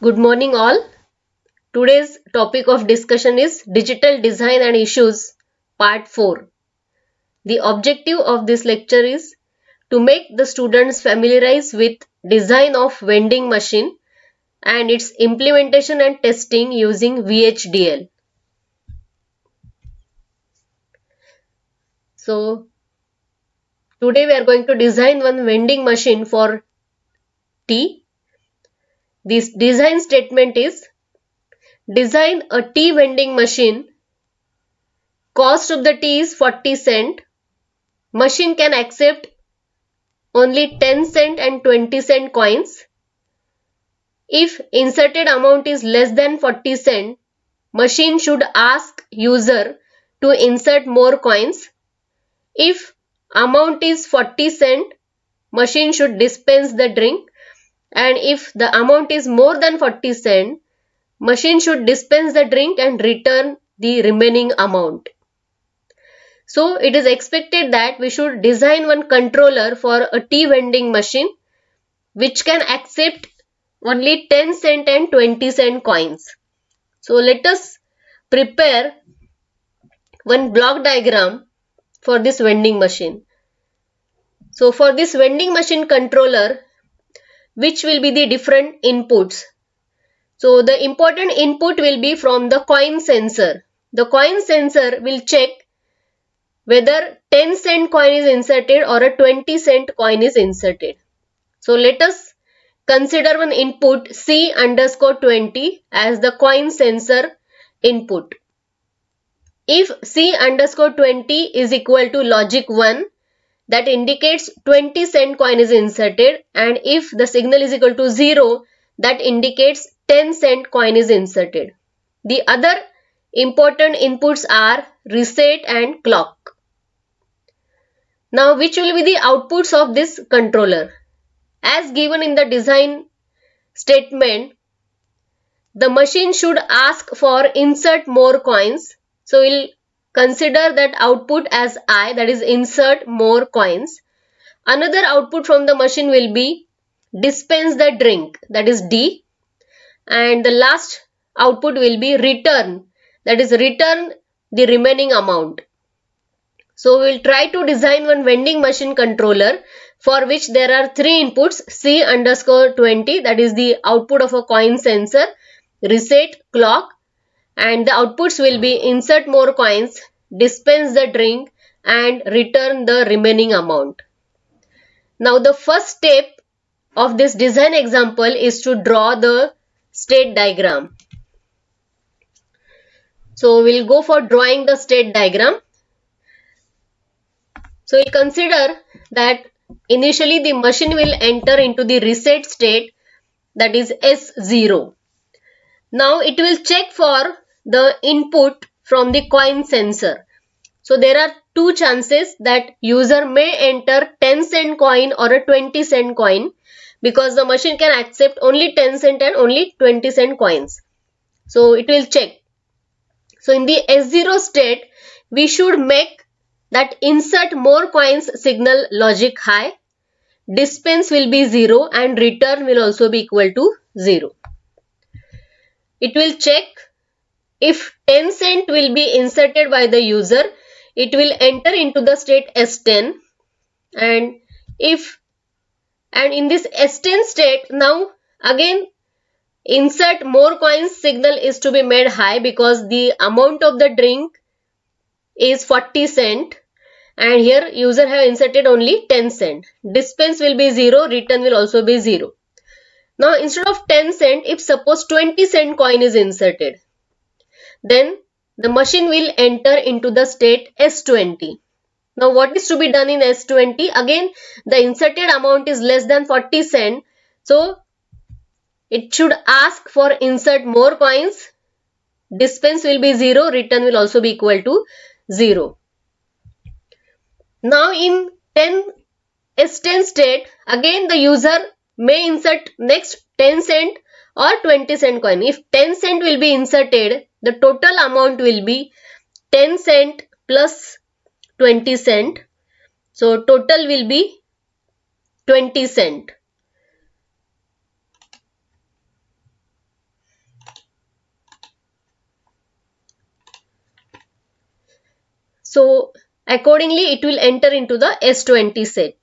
Good morning, all. Today's topic of discussion is Digital Design and Issues, Part 4. The objective of this lecture is to make the students familiarize with design of vending machine and its implementation and testing using VHDL. So, today we are going to design one vending machine for tea. This design statement is: design a tea vending machine. Cost of the tea is 40 cent. Machine can accept only 10 cent and 20 cent coins. If inserted amount is less than 40 cent, machine should ask user to insert more coins. If amount is 40 cent, machine should dispense the drink, and if the amount is more than 40 cent, machine should dispense the drink and return the remaining amount. So it is expected that we should design one controller for a tea vending machine which can accept only 10 cent and 20 cent coins. So let us prepare one block diagram for this vending machine. So for this vending machine controller, which will be the different inputs? So the important input will be from the coin sensor. The coin sensor will check whether 10 cent coin is inserted or a 20 cent coin is inserted. So let us consider one input C_20 as the coin sensor input. If C_20 is equal to logic 1, that indicates 20 cent coin is inserted, and if the signal is equal to 0, that indicates 10 cent coin is inserted. The other important inputs are reset and clock. Now, which will be the outputs of this controller? As given in the design statement, the machine should ask for insert more coins. So we'll consider that output as I, that is insert more coins. Another output from the machine will be dispense the drink, that is D. And the last output will be return, that is return the remaining amount. So we'll try to design one vending machine controller for which there are three inputs: C_20, that is the output of a coin sensor, reset, clock, and the outputs will be insert more coins, dispense the drink, and return the remaining amount. Now the first step of this design example is to draw the state diagram. So we'll go for drawing the state diagram. So we'll consider that initially the machine will enter into the reset state, that is S0. Now it will check for the input from the coin sensor. So there are two chances that user may enter 10 cent coin or a 20 cent coin, because the machine can accept only 10 cent and only 20 cent coins. So it will check. So in the S0 state, we should make that insert more coins signal logic high, dispense will be 0, and return will also be equal to 0. It will check if 10 cent will be inserted by the user, it will enter into the state S10, and in this S10 state, now again insert more coins signal is to be made high because the amount of the drink is 40 cent, and here user have inserted only 10 cent. Dispense will be 0, return will also be 0. Now instead of 10 cent, if suppose 20 cent coin is inserted, then the machine will enter into the state S20. Now what is to be done in S20? Again the inserted amount is less than 40 cent, so it should ask for insert more coins. Dispense will be 0, return will also be equal to 0. Now in S10 state, again the user may insert next 10 cent or 20 cent coin. If 10 cent will be inserted, the total amount will be 10 cent plus 20 cent. So total will be 20 cent. So accordingly it will enter into the S20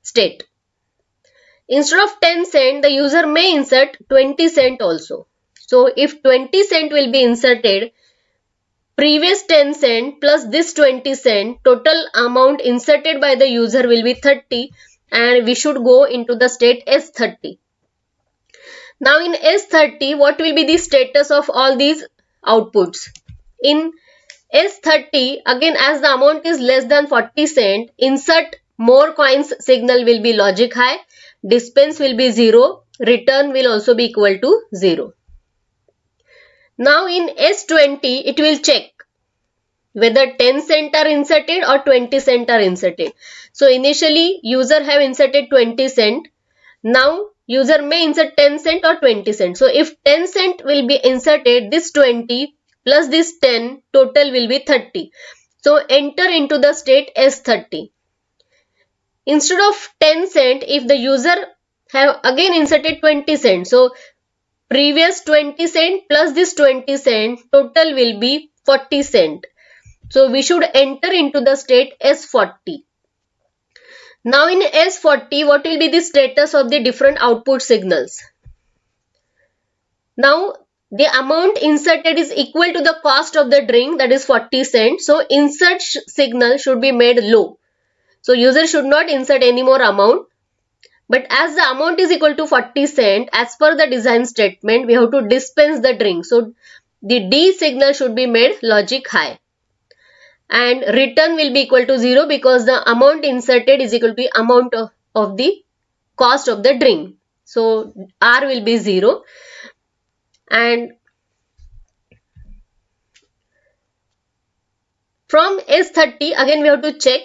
state. Instead of 10 cent, the user may insert 20 cent also. So if 20 cent will be inserted, previous 10 cent plus this 20 cent, total amount inserted by the user will be 30, and we should go into the state S30. Now in S30, what will be the status of all these outputs? In S30, again as the amount is less than 40 cent, insert more coins signal will be logic high, dispense will be 0, return will also be equal to 0. Now in S20, it will check whether 10 cent are inserted or 20 cent are inserted. So initially user have inserted 20 cent. Now user may insert 10 cent or 20 cent. So if 10 cent will be inserted, this 20 plus this 10 total will be 30. So enter into the state S30. Instead of 10 cent, if the user have again inserted 20 cent, so previous 20 cent plus this 20 cent total will be 40 cent. So we should enter into the state S40. Now in S40, what will be the status of the different output signals? Now the amount inserted is equal to the cost of the drink, that is 40 cents. So insert signal should be made low. So user should not insert any more amount. But as the amount is equal to 40 cents, as per the design statement, we have to dispense the drink. So the D signal should be made logic high. And return will be equal to 0 because the amount inserted is equal to the amount of the cost of the drink. So R will be 0. And from S30, again we have to check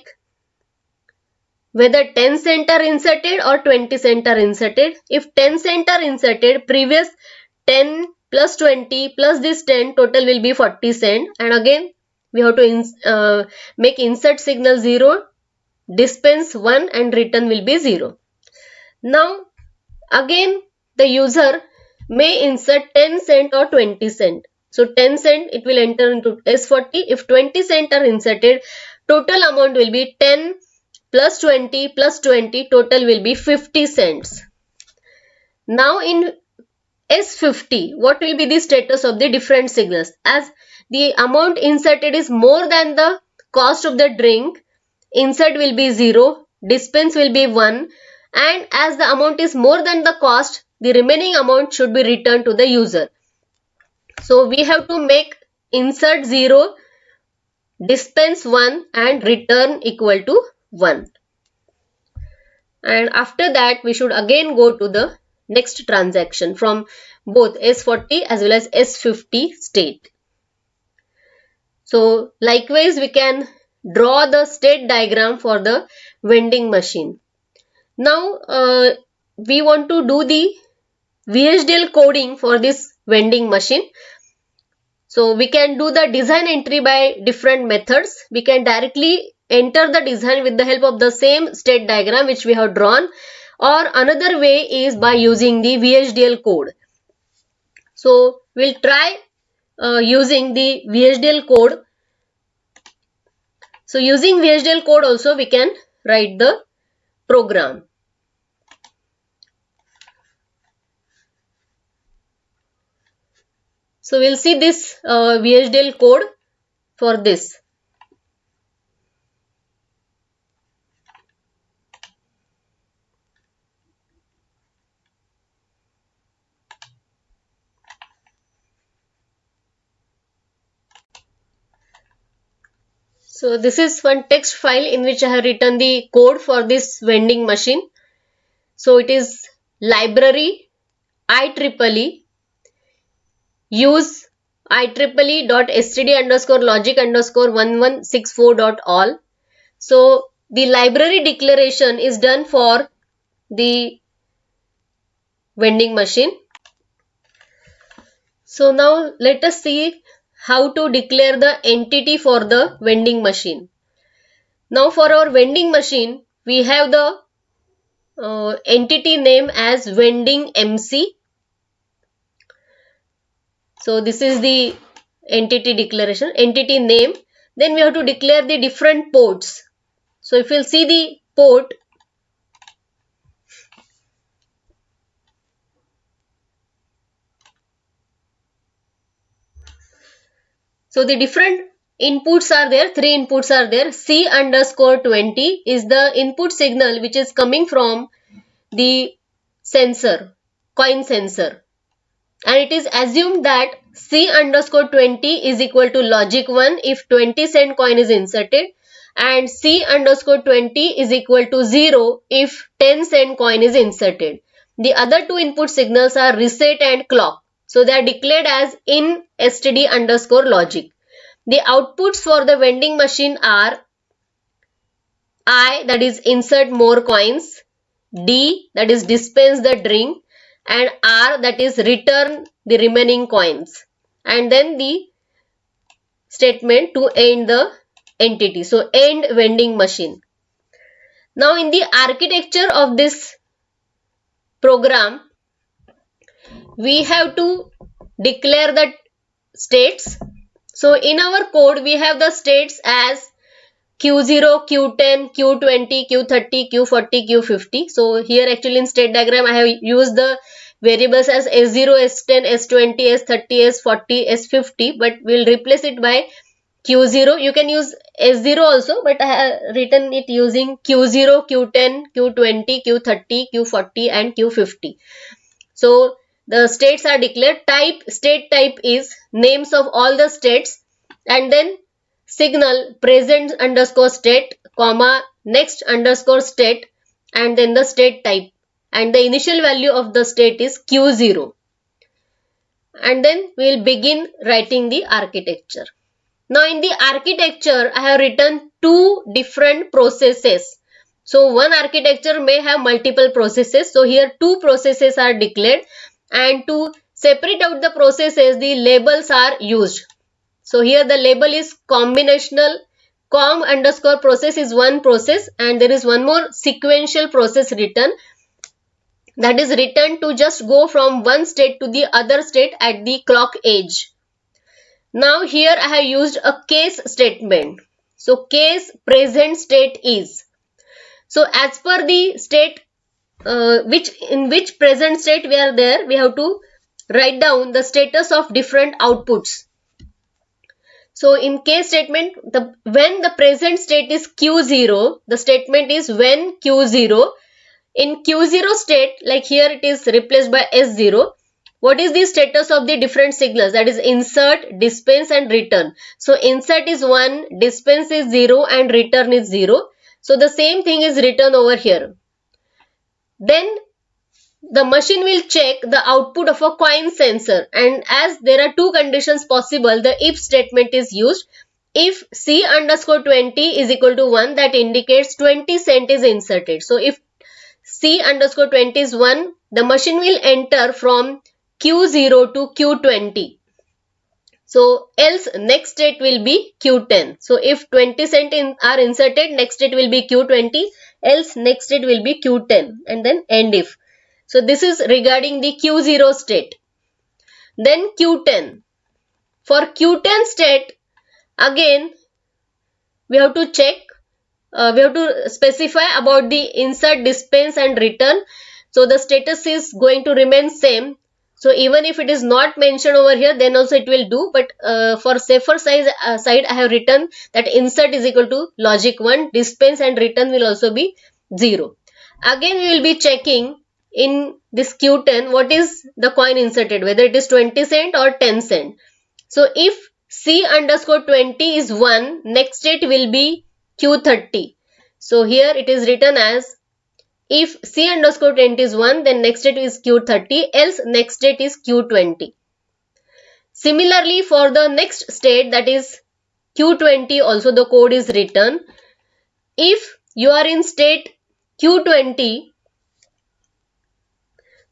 whether 10 cent are inserted or 20 cent are inserted. If 10 cent are inserted, previous 10 plus 20 plus this 10 total will be 40 cent. And again we have to make insert signal 0, dispense 1, and return will be 0. Now again the user may insert 10 cent or 20 cent. So 10 cent it will enter into S40. If 20 cent are inserted, total amount will be 10 plus 20 plus 20, total will be 50 cents. Now in S50, what will be the status of the different signals? As the amount inserted is more than the cost of the drink, insert will be 0, dispense will be 1, and as the amount is more than the cost, the remaining amount should be returned to the user. So we have to make insert 0, dispense 1, and return equal to 1. And after that we should again go to the next transaction from both S40 as well as S50 state. So likewise we can draw the state diagram for the vending machine. Now we want to do the VHDL coding for this vending machine. So we can do the design entry by different methods. We can directly enter the design with the help of the same state diagram which we have drawn, or another way is by using the VHDL code. So we'll try using the VHDL code. So using VHDL code also we can write the program. So we'll see this VHDL code for this. So this is one text file in which I have written the code for this vending machine. So it is library IEEE use IEEE.std_logic_1164.all. So the library declaration is done for the vending machine. So now let us see how to declare the entity for the vending machine. Now for our vending machine, we have the entity name as vending MC. So this is the entity declaration, entity name. Then we have to declare the different ports. So if you'll see the port, so the different inputs are there, three inputs are there. C underscore 20 is the input signal which is coming from the sensor, coin sensor. And it is assumed that C underscore 20 is equal to logic 1 if 20-cent coin is inserted, and C underscore 20 is equal to 0 if 10-cent coin is inserted. The other two input signals are reset and clock. So they are declared as in std underscore logic. The outputs for the vending machine are I, that is insert more coins, D, that is dispense the drink, and R, that is return the remaining coins, and then the statement to end the entity. So end vending machine. Now in the architecture of this program, we have to declare the states. So in our code, we have the states as Q0, Q10, Q20, Q30, Q40, Q50. So here actually in state diagram I have used the variables as S0, S10, S20, S30, S40, S50, but we'll replace it by Q0. You can use S0 also, but I have written it using Q0, Q10, Q20, Q30, Q40 and Q50. So the states are declared. State type is names of all the states, and then signal present underscore state, comma next underscore state, and then the state type, and the initial value of the state is Q0. And then we'll begin writing the architecture. Now in the architecture, I have written two different processes. So one architecture may have multiple processes. So here two processes are declared, and to separate out the processes, the labels are used. So here the label is combinational. Com underscore process is one process, and there is one more sequential process written, that is written to just go from one state to the other state at the clock edge. Now here I have used a case statement. So case present state is. So as per the state in which present state we are there, we have to write down the status of different outputs. So in case statement, when the present state is Q0, the statement is when Q0. In Q0 state, like here it is replaced by S0. What is the status of the different signals? That is insert, dispense and return. So insert is 1, dispense is 0 and return is 0. So the same thing is written over here. Then the machine will check the output of a coin sensor, and as there are two conditions possible, the if statement is used. If C underscore 20 is equal to 1, that indicates 20 cent is inserted. So if C underscore 20 is 1, the machine will enter from Q0 to Q20. So else next state will be Q10. So if 20 cent are inserted, next state will be Q20, else next state will be Q10, and then end if. So this is regarding the Q0 state. Then Q10. For Q10 state, again we have to check, we have to specify about the insert, dispense and return. So the status is going to remain same. So even if it is not mentioned over here, then also it will do. But for safer side, I have written that insert is equal to logic 1, dispense and return will also be 0. Again we will be checking in this Q10 what is the coin inserted, whether it is 20 cent or 10 cent. So if C underscore 20 is 1, next state will be Q30. So here it is written as if C underscore 20 is 1, then next state is Q30, else next state is Q20. Similarly, for the next state, that is Q20, also the code is written. If you are in state Q20,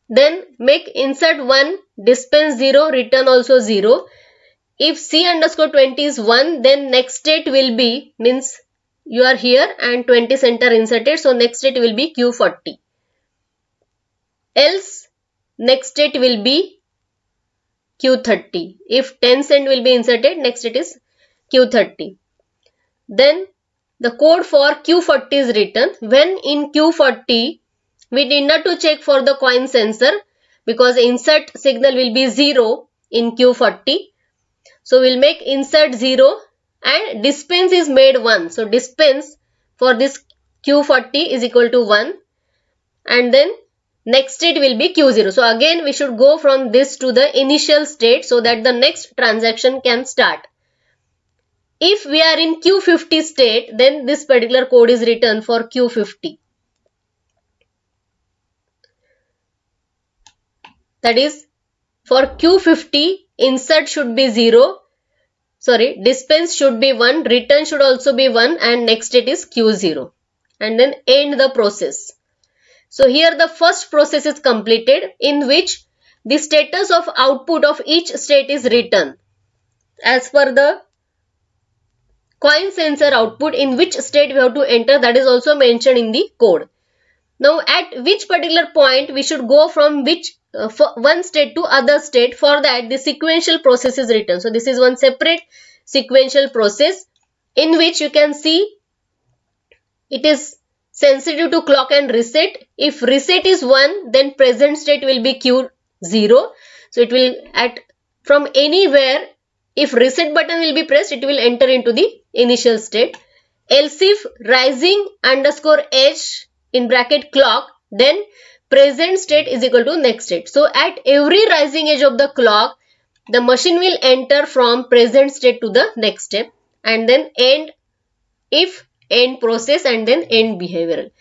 then make insert 1, dispense 0, return also 0. If C underscore 20 is 1, then next state will be, means you are here and 20 cent are inserted, so next state will be Q40. Else next state will be Q30. If 10 cent will be inserted, next state is Q30. Then the code for Q40 is written. When in Q40, we need not to check for the coin sensor because insert signal will be 0 in Q40. So we'll make insert 0 and dispense is made 1. So dispense for this Q40 is equal to 1, and then next state will be Q0. So again we should go from this to the initial state so that the next transaction can start. If we are in Q50 state, then this particular code is written for Q50. That is, for Q50, insert should be 0. Sorry, dispense should be 1, return should also be 1, and next state is Q0. And then end the process. So here the first process is completed, in which the status of output of each state is written as per the coin sensor output, in which state we have to enter, that is also mentioned in the code. Now at which particular point we should go from which one state to other state, for that the sequential process is written. So this is one separate sequential process in which you can see it is sensitive to clock and reset. If reset is 1, then present state will be Q0. So it will from anywhere, if reset button will be pressed, it will enter into the initial state. Else if rising underscore edge in bracket clock, then present state is equal to next state. So at every rising edge of the clock, the machine will enter from present state to the next step, and then end if end process, and then end behavioral.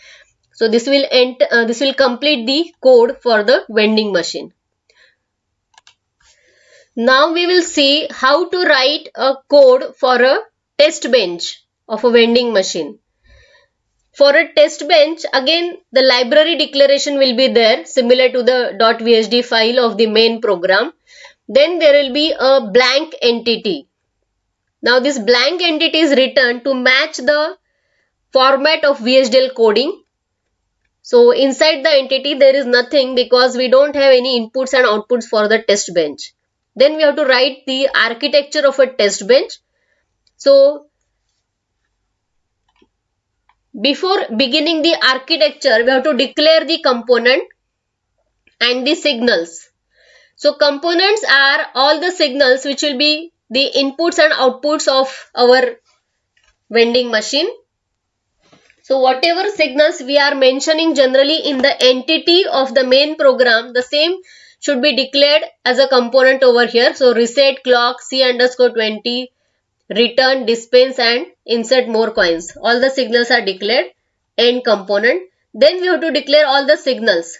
So this will complete the code for the vending machine. Now we will see how to write a code for a test bench of a vending machine. For a test bench, again the library declaration will be there, similar to the .vsd file of the main program. Then there will be a blank entity. Now this blank entity is written to match the format of VHDL coding. So inside the entity there is nothing because we don't have any inputs and outputs for the test bench. Then we have to write the architecture of a test bench. So before beginning the architecture, we have to declare the component and the signals. So components are all the signals which will be the inputs and outputs of our vending machine. So whatever signals we are mentioning generally in the entity of the main program, the same should be declared as a component over here. So reset, clock, C_20, return, dispense, and insert more coins. All the signals are declared end component. Then we have to declare all the signals.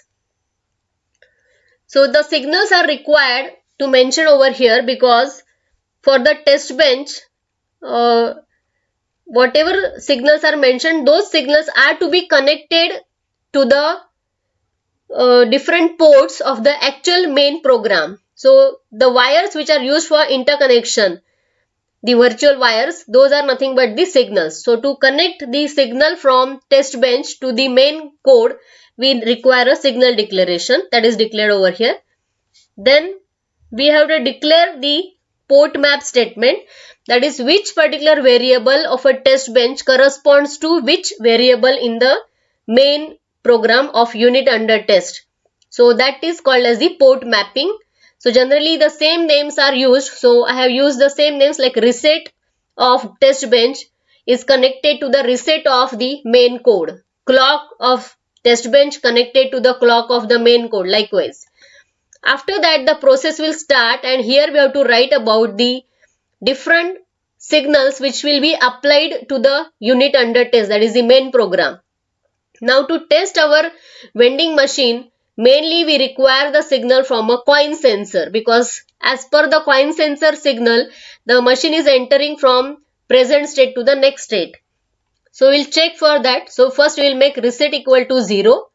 So the signals are required to mention over here because for the test bench, whatever signals are mentioned, those signals are to be connected to the different ports of the actual main program. So the wires which are used for interconnection, the virtual wires, those are nothing but the signals. So to connect the signal from test bench to the main code, we require a signal declaration that is declared over here. Then we have to declare the port map statement, that is which particular variable of a test bench corresponds to which variable in the main program of unit under test. So that is called as the port mapping. So generally the same names are used. So I have used the same names, like reset of test bench is connected to the reset of the main code. Clock of test bench connected to the clock of the main code, likewise. After that the process will start, and here we have to write about the different signals which will be applied to the unit under test, that is the main program. Now to test our vending machine, mainly we require the signal from a coin sensor, because as per the coin sensor signal, the machine is entering from present state to the next state. So we'll check for that. So first we will make reset equal to 0.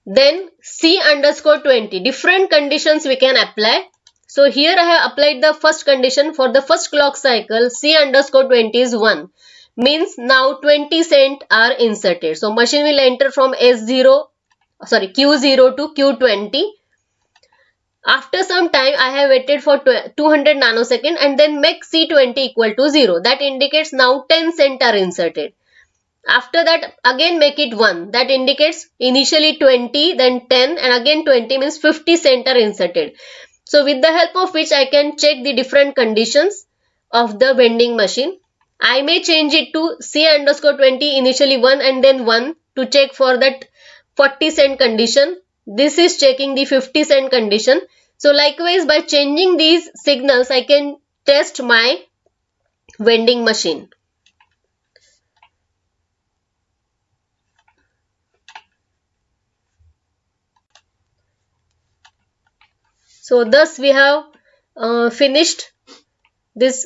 Then C_20, different conditions we can apply. So here I have applied the first condition. For the first clock cycle, C_20 is 1. Means now 20 cents are inserted. So machine will enter from Q0 to Q20. After some time, I have waited for 200 nanosecond and then make C20 equal to 0. That indicates now 10 cent are inserted. After that, again make it 1. That indicates initially 20, then 10, and again 20 means 50 cent are inserted. So with the help of which I can check the different conditions of the vending machine. I may change it to C_20 initially 1 and then 1 to check for that 40 cent condition. This is checking the 50 cent condition. So likewise, by changing these signals, I can test my vending machine. So thus we have finished this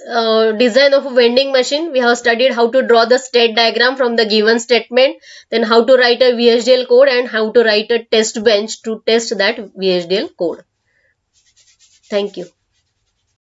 design of a vending machine. We have studied how to draw the state diagram from the given statement, then how to write a VHDL code and how to write a test bench to test that VHDL code. Thank you.